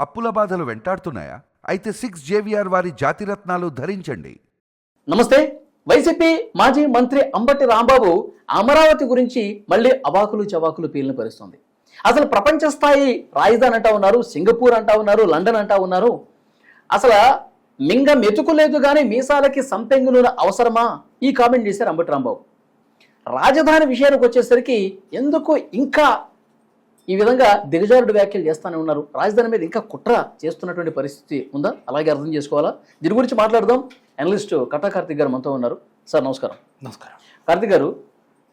అప్పుల బాధలు వెంటాడుతున్నాయా? అయితే 6 JVR వారి జాతిరత్నాలు ధరించండి. నమస్తే. వైసీపీ మాజీ మంత్రి అంబటి రాంబాబు అమరావతి గురించి మళ్ళీ అవాకులు చవాకులు పేలిన పరిస్థితుంది. అసలు ప్రపంచ స్థాయి రాజధాని అంటా ఉన్నారు, సింగపూర్ అంటా ఉన్నారు, లండన్ అంటా ఉన్నారు. అసలు మింగ మెతుకులేదు కానీ మీసాలకి సంపెంగు నూనె అవసరమా? ఈ కామెంట్ చేశారు అంబటి రాంబాబు. రాజధాని విషయానికి వచ్చేసరికి ఎందుకు ఇంకా ఈ విధంగా దిగజారుడు వ్యాఖ్యలు చేస్తూనే ఉన్నారు? రాజధాని మీద ఇంకా కుట్ర చేస్తున్నటువంటి పరిస్థితి ఉందా? అలాగే అర్థం చేసుకోవాలా? దీని గురించి మాట్లాడదాం. అనలిస్ట్ కట్టా కార్తిక్ గారు మనతో ఉన్నారు. సార్ నమస్కారం. నమస్కారం. కార్తిక్ గారు,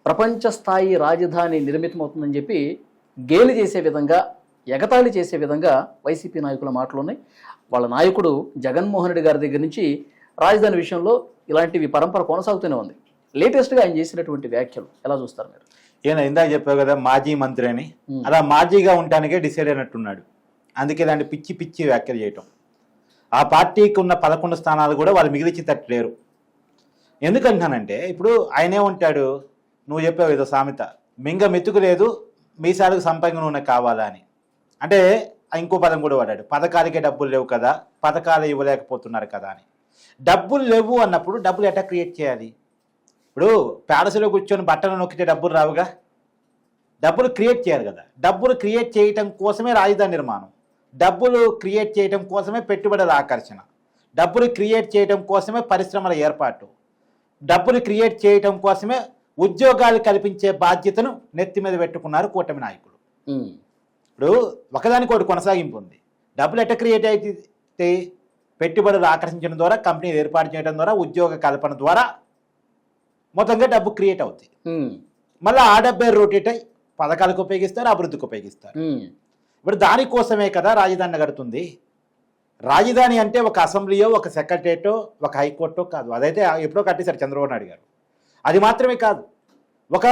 ప్రపంచ స్థాయి రాజధాని నిర్మితమవుతుందని చెప్పి గేలి చేసే విధంగా, ఎగతాళి చేసే విధంగా వైసీపీ నాయకుల మాటలు ఉన్నాయి. వాళ్ళ నాయకుడు జగన్మోహన్ రెడ్డి గారి దగ్గర నుంచి రాజధాని విషయంలో ఇలాంటివి పరంపర కొనసాగుతూనే ఉంది. లేటెస్ట్గా ఆయన చేసినటువంటి వ్యాఖ్యలు ఎలా చూస్తారు మీరు? ఈయన ఇందాక చెప్పావు కదా మాజీ మంత్రి అని, అలా మాజీగా ఉండటానికే డిసైడ్ అయినట్టున్నాడు. అందుకే ఇలాంటి పిచ్చి పిచ్చి వ్యాఖ్యలు చేయటం. ఆ పార్టీకి ఉన్న 11 స్థానాలు కూడా వాళ్ళు మిగిలిచి తట్టలేరు. ఎందుకంటానంటే ఇప్పుడు ఆయనే ఉంటాడు, నువ్వు చెప్పావు ఏదో సామెత, మింగ మెతుకు లేదు మీసాలకు సంపంగి నూనె కావాలా అని. అంటే ఇంకో పదం కూడా వాడాడు, పథకాలకే డబ్బులు లేవు కదా, పథకాలు ఇవ్వలేకపోతున్నారు కదా అని. డబ్బులు లేవు అన్నప్పుడు డబ్బులు ఎట్లా క్రియేట్ చేయాలి? ఇప్పుడు ప్యాలెస్లో కూర్చొని బట్టలు నొక్కితే డబ్బులు రావుగా, డబ్బులు క్రియేట్ చేయాలి కదా. డబ్బులు క్రియేట్ చేయటం కోసమే రాజధాని నిర్మాణం, డబ్బులు క్రియేట్ చేయటం కోసమే పెట్టుబడుల ఆకర్షణ, డబ్బులు క్రియేట్ చేయటం కోసమే పరిశ్రమల ఏర్పాటు, డబ్బులు క్రియేట్ చేయటం కోసమే ఉద్యోగాలు కల్పించే బాధ్యతను నెత్తి మీద పెట్టుకున్నారు కూటమి నాయకులు. ఇప్పుడు ఒకదానికి ఒకటి కొనసాగింపు ఉంది. డబ్బులు ఎట్లా క్రియేట్ అయితే పెట్టుబడులు ఆకర్షించడం ద్వారా, కంపెనీలు ఏర్పాటు చేయడం ద్వారా, ఉద్యోగ కల్పన ద్వారా మొత్తంగా డబ్బు క్రియేట్ అవుతుంది. మళ్ళీ ఆ డబ్బే రొటేట్ అయ్యి పథకాలకు ఉపయోగిస్తారు, అభివృద్ధికి ఉపయోగిస్తారు. ఇప్పుడు దానికోసమే కదా రాజధాని కడుతుంది. రాజధాని అంటే ఒక అసెంబ్లీయో, ఒక సెక్రటరియటో, ఒక హైకోర్టో కాదు. అదైతే ఎప్పుడో కట్టేశారు చంద్రబాబు నాయుడు గారు. అది మాత్రమే కాదు, ఒక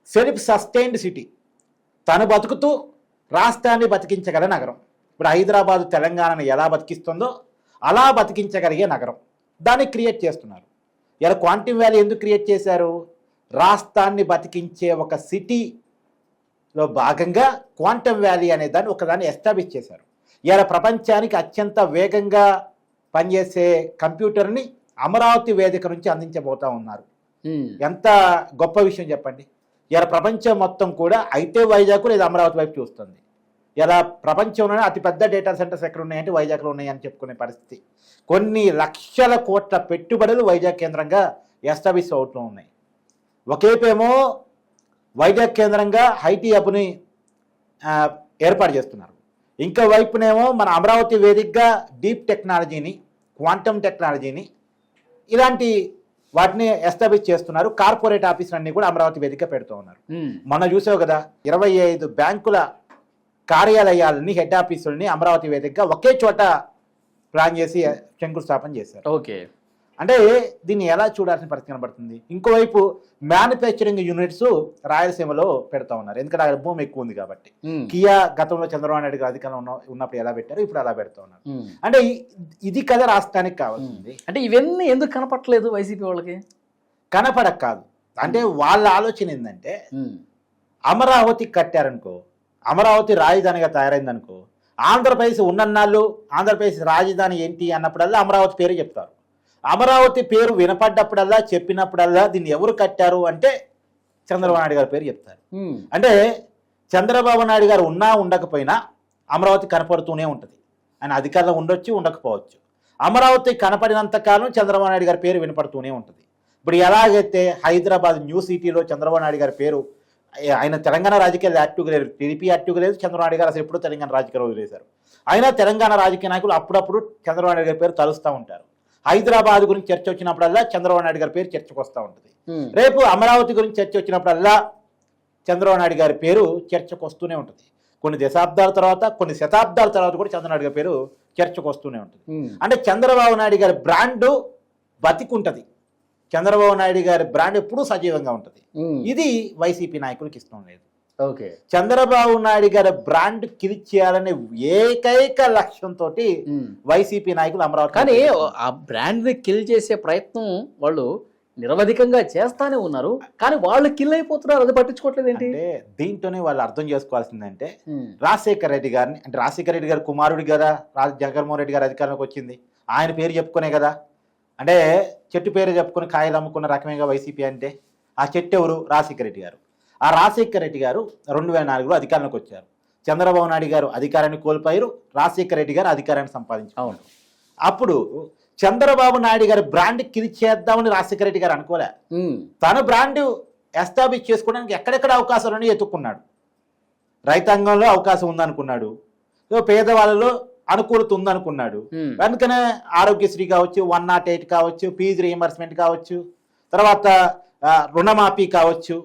సెల్ఫ్ సస్టైన్డ్ సిటీ, తను బతుకుతూ రాష్ట్రాన్ని బతికించగల నగరం. ఇప్పుడు హైదరాబాదు తెలంగాణను ఎలా బతికిస్తుందో అలా బతికించగలిగే నగరం, దాన్ని క్రియేట్ చేస్తున్నారు. ఇలా క్వాంటమ్ వ్యాలీ ఎందుకు క్రియేట్ చేశారు? రాష్ట్రాన్ని బతికించే ఒక సిటీలో భాగంగా క్వాంటమ్ వ్యాలీ అనే దాన్ని ఒకదాన్ని ఎస్టాబ్లిష్ చేశారు. ఇలా ప్రపంచానికి అత్యంత వేగంగా పనిచేసే కంప్యూటర్ని అమరావతి వేదిక నుంచి అందించబోతా ఉన్నారు. ఎంత గొప్ప విషయం చెప్పండి. ఇలా ప్రపంచం మొత్తం కూడా అయితే వైజాగ్ లేదా అమరావతి వైపు చూస్తుంది. ఇలా ప్రపంచంలోనే అతిపెద్ద డేటా సెంటర్స్ ఎక్కడ ఉన్నాయంటే వైజాగ్లో ఉన్నాయని చెప్పుకునే పరిస్థితి. కొన్ని లక్షల కోట్ల పెట్టుబడులు వైజాగ్ కేంద్రంగా ఎస్టాబ్లిష్ అవుతూ ఉన్నాయి. ఒకేపేమో వైజాగ్ కేంద్రంగా ఐటీ హబ్ని ఏర్పాటు చేస్తున్నారు. ఇంకో వైపునేమో మన అమరావతి వేదికగా డీప్ టెక్నాలజీని, క్వాంటమ్ టెక్నాలజీని, ఇలాంటి వాటిని ఎస్టాబ్లిష్ చేస్తున్నారు. కార్పొరేట్ ఆఫీసులన్నీ కూడా అమరావతి వేదిక పెడుతూ ఉన్నారు. మొన్న చూసావు కదా, 25 బ్యాంకుల కార్యాలయాలని, హెడ్ ఆఫీసులని అమరావతి వేదికగా ఒకే చోట ప్లాన్ చేసి శంకుస్థాపన చేశారు. ఓకే, అంటే దీన్ని ఎలా చూడాల్సిన పరిస్థితి కనబడుతుంది. ఇంకోవైపు మ్యానుఫ్యాక్చరింగ్ యూనిట్స్ రాయలసీమలో పెడతా ఉన్నారు, ఎందుకంటే అక్కడ భూమి ఎక్కువ ఉంది కాబట్టి. కియా గతంలో చంద్రబాబు నాయుడు గారు అధికారంలో ఉన్నప్పుడు ఎలా పెట్టారు, ఇప్పుడు అలా పెడతా ఉన్నారు. అంటే ఇది కదా రాష్ట్రానికి కావాల్సింది. అంటే ఇవన్నీ ఎందుకు కనపట్లేదు వైసీపీ వాళ్ళకి? కనపడక కాదు, అంటే వాళ్ళ ఆలోచన ఏంటంటే అమరావతి కట్టారనుకో, అమరావతి రాజధానిగా తయారైందనుకో, ఆంధ్రప్రదేశ్ ఉన్నన్నాళ్ళు ఆంధ్రప్రదేశ్ రాజధాని ఏంటి అన్నప్పుడల్లా అమరావతి పేరు చెప్తారు. అమరావతి పేరు వినపడ్డప్పుడల్లా, చెప్పినప్పుడల్లా దీన్ని ఎవరు కట్టారు అంటే చంద్రబాబు నాయుడు గారి పేరు చెప్తారు. అంటే చంద్రబాబు నాయుడు గారు ఉన్నా ఉండకపోయినా అమరావతి కనపడుతూనే ఉంటుంది. ఆయన అధికారంలో ఉండొచ్చు, ఉండకపోవచ్చు. అమరావతి కనపడినంత కాలం చంద్రబాబు నాయుడు గారి పేరు వినపడుతూనే ఉంటుంది. ఇప్పుడు ఎలాగైతే హైదరాబాద్ న్యూ సిటీలో చంద్రబాబు నాయుడు గారి పేరు, ఆయన తెలంగాణ రాజకీయాలు యాక్టివ్గా లేదు, టీడీపీ యాక్టివ్గా లేదు, చంద్రబాబు నాయుడు గారు అసలు ఎప్పుడు తెలంగాణ రాజకీయాలు వదిలేశారు. అయినా తెలంగాణ రాజకీయ నాయకులు అప్పుడప్పుడు చంద్రబాబు నాయుడు గారి పేరు తలుస్తూ ఉంటారు. హైదరాబాద్ గురించి చర్చ వచ్చినప్పుడల్లా చంద్రబాబు నాయుడు గారి పేరు చర్చకు వస్తూ ఉంటుంది. రేపు అమరావతి గురించి చర్చ వచ్చినప్పుడల్లా చంద్రబాబు నాయుడు గారి పేరు చర్చకు వస్తూనే ఉంటుంది. కొన్ని దశాబ్దాల తర్వాత, కొన్ని శతాబ్దాల తర్వాత కూడా చంద్రబాబు నాయుడు గారి పేరు చర్చకు వస్తూనే ఉంటుంది. అంటే చంద్రబాబు నాయుడు గారి బ్రాండు బతికుంటుంది, చంద్రబాబు నాయుడు గారి బ్రాండ్ ఎప్పుడూ సజీవంగా ఉంటుంది. ఇది వైసీపీ నాయకులకు ఇష్టం లేదు. ఓకే, చంద్రబాబు నాయుడు గారి బ్రాండ్ కిల్ చేయాలనే ఏకైక లక్ష్యంతో వైసీపీ నాయకులు అమరావతి. కానీ ఆ బ్రాండ్ ని కిల్ చేసే ప్రయత్నం వాళ్ళు నిరవధికంగా చేస్తానే ఉన్నారు, కానీ వాళ్ళు కిల్ అయిపోతున్నారు, అది పట్టించుకోవట్లేదు ఏంటి? అంటే దీంట్లోనే వాళ్ళు అర్థం చేసుకోవాల్సిందంటే రాజశేఖర రెడ్డి గారిని, అంటే రాజశేఖర రెడ్డి గారు కుమారుడి కదా జగన్మోహన్ రెడ్డి గారు అధికారంలోకి వచ్చింది, ఆయన పేరు చెప్పుకునే కదా. అంటే చెట్టు పేరు చెప్పుకుని కాయలు అమ్ముకున్న రకమేగా వైసీపీ అంటే. ఆ చెట్టు ఎవరు? రాజశేఖర రెడ్డి గారు. ఆ రాజశేఖర రెడ్డి గారు 2004లో అధికారంలోకి వచ్చారు. చంద్రబాబు నాయుడు గారు అధికారాన్ని కోల్పోయారు, రాజశేఖర రెడ్డి గారు అధికారాన్ని సంపాదించారు. అవును. అప్పుడు చంద్రబాబు నాయుడు గారి బ్రాండ్ కిల్ చేద్దామని రాజశేఖర రెడ్డి గారు అనుకోలే. తన బ్రాండ్ ఎస్టాబ్లిష్ చేసుకోవడానికి ఎక్కడెక్కడ అవకాశాలను ఎత్తుక్కున్నాడు. రైతాంగంలో అవకాశం ఉందనుకున్నాడు, పేదవాళ్ళలో అనుకూలత ఉందనుకున్నాడు. అందుకనే ఆరోగ్యశ్రీ కావచ్చు, 108 కావచ్చు, ఫీజు రీఎంబర్స్మెంట్ కావచ్చు, తర్వాత రుణమాఫీ కావచ్చు,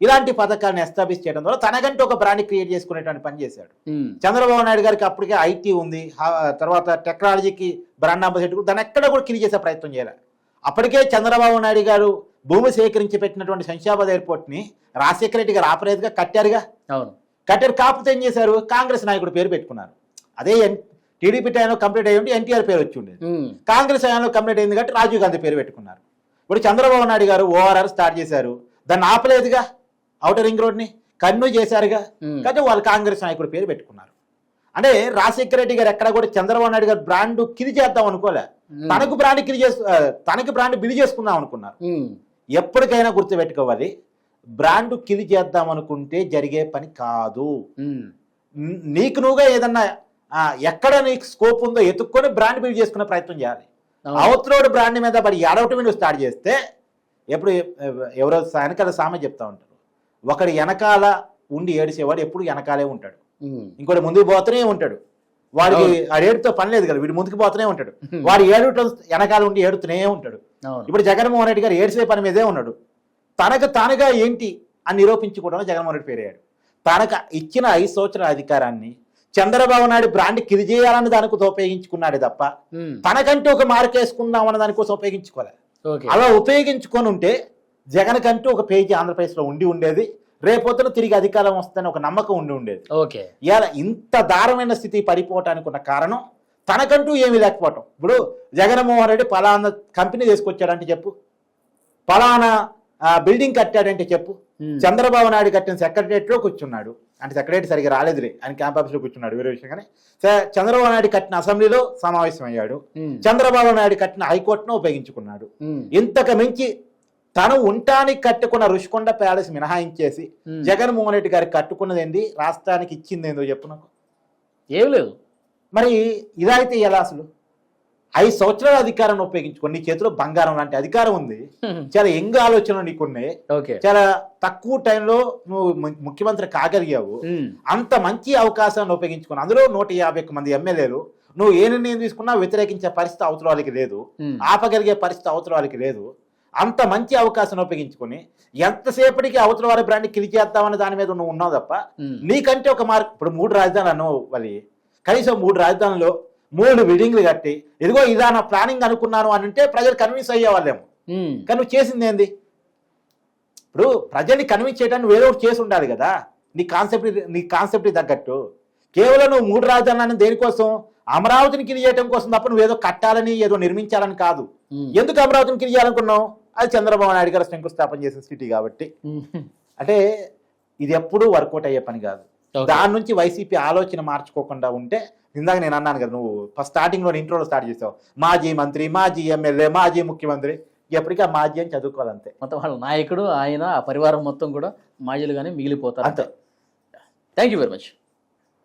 ఇలాంటి పథకాలను ఎస్టాబ్లిష్ చేయడం ద్వారా తనకంటే ఒక బ్రాండ్ క్రియేట్ చేసుకునేటువంటి పని చేశాడు. చంద్రబాబు నాయుడు గారికి అప్పటికే ఐటీ ఉంది, తర్వాత టెక్నాలజీకి బ్రాండ్ అంబాసిడర్, దాన్ని ఎక్కడ కూడా కిల్ చేసే ప్రయత్నం చేయాలి. అప్పటికే చంద్రబాబు నాయుడు గారు భూమి సేకరించి పెట్టినటువంటి శంషాబాద్ ఎయిర్పోర్ట్ని రాజశేఖర రెడ్డి గారు ఆపరేట్గా కట్టారుగా. అవును, కట్టారు. కాకపోతే ఏం చేశారు? కాంగ్రెస్ నాయకుడు పేరు పెట్టుకున్నారు. అదే టీడీపీ టైంలో కంప్లీట్ అయ్యి ఉంటే ఎన్టీఆర్ పేరు వచ్చి ఉండేది. కాంగ్రెస్ టైంలో కంప్లీట్ అయింది కాబట్టి రాజీవ్ గాంధీ పేరు పెట్టుకున్నారు. ఇప్పుడు చంద్రబాబు నాయుడు గారు ఓఆర్ఆర్ స్టార్ట్ చేశారు, దాన్ని ఆపలేదుగా. ఔటర్ రింగ్ రోడ్ని కన్ను చేశారుగా, కానీ వాళ్ళు కాంగ్రెస్ నాయకుడు పేరు పెట్టుకున్నారు. అంటే రాజశేఖర రెడ్డి గారు ఎక్కడ కూడా చంద్రబాబు నాయుడు గారు బ్రాండ్ కిలి చేద్దాం అనుకోలే, తనకు బ్రాండ్ బిలి చేసుకుందాం అనుకున్నారు. ఎప్పటికైనా గుర్తుపెట్టుకోవాలి, బ్రాండ్ కిలి చేద్దాం అనుకుంటే జరిగే పని కాదు. నీకు నువ్వుగా ఏదన్నా ఎక్కడ నీకు స్కోప్ ఉందో ఎత్తుక్కొని బ్రాండ్ బిల్డ్ చేసుకునే ప్రయత్నం చేయాలి. అవతలోడు బ్రాండ్ మీద పడి ఏడవటం మీద స్టార్ట్ చేస్తే, ఎప్పుడు ఎవరో వెనకాల సామె చెప్తా ఉంటారు, ఒకడు వెనకాల ఉండి ఏడిసేవాడు ఎప్పుడు వెనకాలే ఉంటాడు, ఇంకోటి ముందుకు పోతూనే ఉంటాడు. వాడికి ఏడుతో పని లేదు కదా, వీడు ముందుకు పోతూనే ఉంటాడు. వాడు ఏడవటం వెనకాల ఉండి ఏడుతూనే ఉంటాడు. ఇప్పుడు జగన్మోహన్ రెడ్డి గారు ఏడ్చే పని మీదే ఉన్నాడు. తనకు తానుగా ఏంటి అని నిరూపించుకోవడంలో జగన్మోహన్ రెడ్డి పేరయ్యాడు. తనకు ఇచ్చిన 5 సంవత్సరాల అధికారాన్ని చంద్రబాబు నాయుడు బ్రాండ్ కిల్ చేయాలని దానికోసం ఉపయోగించుకున్నాడు తప్ప తనకంటూ ఒక మార్క్ వేసుకుందాం అన్న దానికోసం ఉపయోగించుకోలేదు. అలా ఉపయోగించుకొని ఉంటే జగన్ కంటూ ఒక పేజీ ఆంధ్రప్రదేశ్ లో ఉండేది, రేపొద్దున తిరిగి అధికారం వస్తుందని ఒక నమ్మకం ఉండేది. ఇలా ఇంత దారుణమైన స్థితి పడిపోవటానికి ఉన్న కారణం తనకంటూ ఏమీ లేకపోవటం. ఇప్పుడు జగన్మోహన్ రెడ్డి పలానా కంపెనీ తీసుకొచ్చాడంటే చెప్పు, పలానా బిల్డింగ్ కట్టాడంటే చెప్పు. చంద్రబాబు నాయుడు కట్టిన సెక్రటరియట్ లో కూర్చున్నాడు, అంటే సెక్రటరీ సరిగ్గా రాలేదులే, ఆయన క్యాంప్ ఆఫీస్ లో కూర్చున్నాడు, వేరే విషయం. కానీ చంద్రబాబు నాయుడు కట్టిన అసెంబ్లీలో సమావేశం అయ్యాడు, చంద్రబాబు నాయుడు కట్టిన హైకోర్టును ఉపయోగించుకున్నాడు. ఇంతకు మించి తను ఉండటానికి కట్టుకున్న రుషికొండ ప్యాలెస్ మినహాయించేసి జగన్మోహన్ రెడ్డి గారికి కట్టుకున్నది ఏంది, రాష్ట్రానికి ఇచ్చింది ఏందో చెప్పు నాకు. ఏం లేదు. మరి ఇదైతే ఎలా? అసలు 5 సంవత్సరాల అధికారాన్ని ఉపయోగించుకొని నీ చేతిలో బంగారం లాంటి అధికారం ఉంది, చాలా యంగ్ ఆలోచనలు నీకున్నాయి, చాలా తక్కువ టైంలో నువ్వు ముఖ్యమంత్రి కాగలిగావు. అంత మంచి అవకాశాన్ని ఉపయోగించుకుని అందులో 151 మంది ఎమ్మెల్యేలు, నువ్వు ఏ నిర్ణయం తీసుకున్నా వ్యతిరేకించే పరిస్థితి అవతల వాళ్ళకి లేదు, ఆపగలిగే పరిస్థితి అవతల వాళ్ళకి లేదు. అంత మంచి అవకాశాన్ని ఉపయోగించుకొని ఎంతసేపటికి అవతల వారి బ్రాండ్ కిలి చేద్దామని దాని మీద నువ్వు ఉన్నావు తప్ప నీకంటే ఒక మార్క్. ఇప్పుడు 3 రాజధానులు అన్నావు, వాళ్ళు కనీసం 3 రాజధానుల్లో 3 బిల్డింగ్లు కట్టి ఇదిగో ఇదా నా ప్లానింగ్ అనుకున్నాను అని అంటే ప్రజలు కన్విన్స్ అయ్యేవాళ్ళేమో. కానీ నువ్వు చేసింది ఏంది? ఇప్పుడు ప్రజల్ని కన్విన్స్ చేయడానికి వేరే ఒకటి చేసి ఉండాలి కదా, నీ కాన్సెప్ట్ తగ్గట్టు. కేవలం నువ్వు 3 రాజధానులను దేనికోసం? అమరావతిని కిలి చేయడం కోసం తప్ప నువ్వేదో కట్టాలని ఏదో నిర్మించాలని కాదు. ఎందుకు అమరావతిని కిలి చేయాలనుకున్నావు? అది చంద్రబాబు నాయుడు గారు శంకుస్థాపన చేసిన సిటీ కాబట్టి. అంటే ఇది ఎప్పుడూ వర్కౌట్ అయ్యే పని కాదు. దాని నుంచి వైసీపీ ఆలోచన మార్చుకోకుండా ఉంటే, ఇందాక నేను అన్నాను కదా, నువ్వు ఫస్ట్ స్టార్టింగ్లో ఇంట్రోలో స్టార్ట్ చేసావు, మాజీ మంత్రి, మాజీ ఎమ్మెల్యే, మాజీ ముఖ్యమంత్రి, ఎప్పటికీ ఆ మాజీ అని చదువుకోవాలంతే. మొత్తం వాళ్ళ నాయకుడు ఆయన, ఆ పరివారం మొత్తం కూడా మాజీలుగానే మిగిలిపోతారు. అంతే. Thank you very much.